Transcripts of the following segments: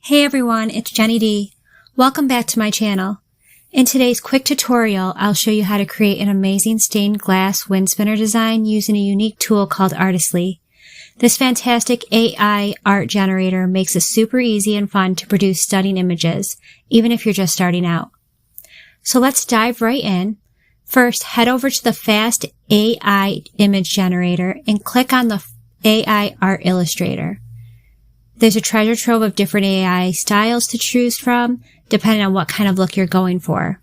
Hey everyone, it's Jenny D. Welcome back to my channel. In today's quick tutorial, I'll show you how to create an amazing stained glass wind spinner design using a unique tool called Artistly. This fantastic AI art generator makes it super easy and fun to produce stunning images, even if you're just starting out. So let's dive right in. First, head over to the Fast AI Image Generator and click on the AI Art Illustrator. There's a treasure trove of different AI styles to choose from, depending on what kind of look you're going for.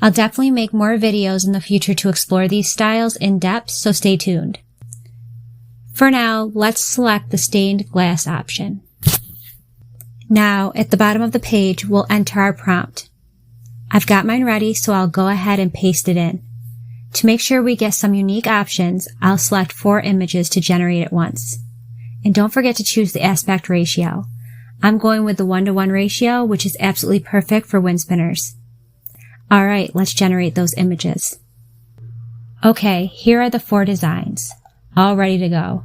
I'll definitely make more videos in the future to explore these styles in depth, so stay tuned. For now, let's select the stained glass option. Now, at the bottom of the page, we'll enter our prompt. I've got mine ready, so I'll go ahead and paste it in. To make sure we get some unique options, I'll select 4 images to generate at once. And don't forget to choose the aspect ratio. I'm going with the 1:1 ratio, which is absolutely perfect for wind spinners. Alright, let's generate those images. Okay, here are the 4 designs, all ready to go.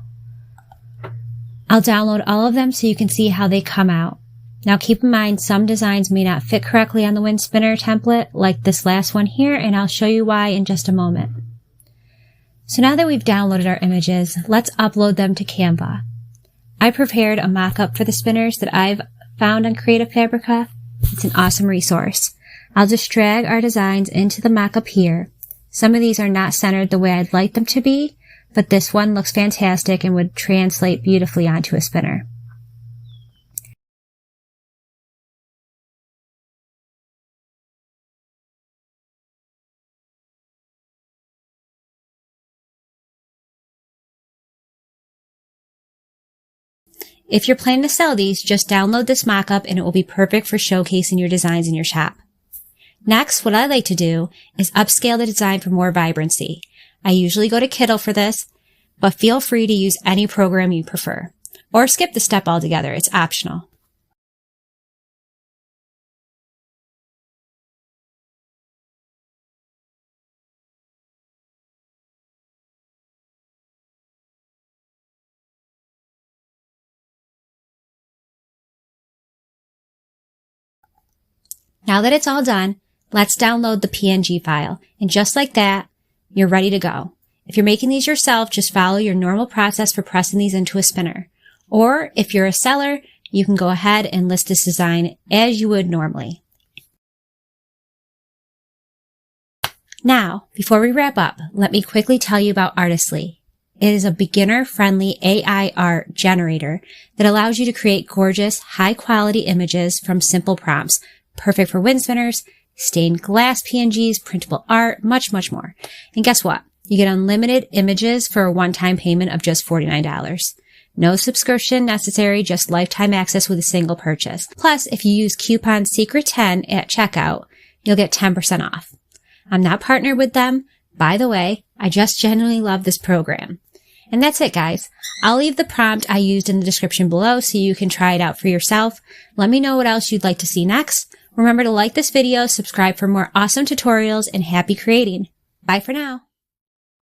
I'll download all of them so you can see how they come out. Now keep in mind some designs may not fit correctly on the wind spinner template, like this last one here, and I'll show you why in just a moment. So now that we've downloaded our images, let's upload them to Canva. I prepared a mock-up for the spinners that I've found on Creative Fabrica. It's an awesome resource. I'll just drag our designs into the mock-up here. Some of these are not centered the way I'd like them to be, but this one looks fantastic and would translate beautifully onto a spinner. If you're planning to sell these, just download this mockup and it will be perfect for showcasing your designs in your shop. Next, what I like to do is upscale the design for more vibrancy. I usually go to Kindle for this, but feel free to use any program you prefer. Or skip the step altogether, it's optional. Now that it's all done, let's download the PNG file. And just like that, you're ready to go. If you're making these yourself, just follow your normal process for pressing these into a spinner. Or if you're a seller, you can go ahead and list this design as you would normally. Now, before we wrap up, let me quickly tell you about Artistly. It is a beginner-friendly AI art generator that allows you to create gorgeous, high-quality images from simple prompts. Perfect for wind spinners, stained glass PNGs, printable art, much, much more. And guess what? You get unlimited images for a one-time payment of just $49. No subscription necessary, just lifetime access with a single purchase. Plus, if you use coupon SECRET10 at checkout, you'll get 10% off. I'm not partnered with them. By the way, I just genuinely love this program. And that's it, guys. I'll leave the prompt I used in the description below so you can try it out for yourself. Let me know what else you'd like to see next. Remember to like this video, subscribe for more awesome tutorials, and happy creating. Bye for now.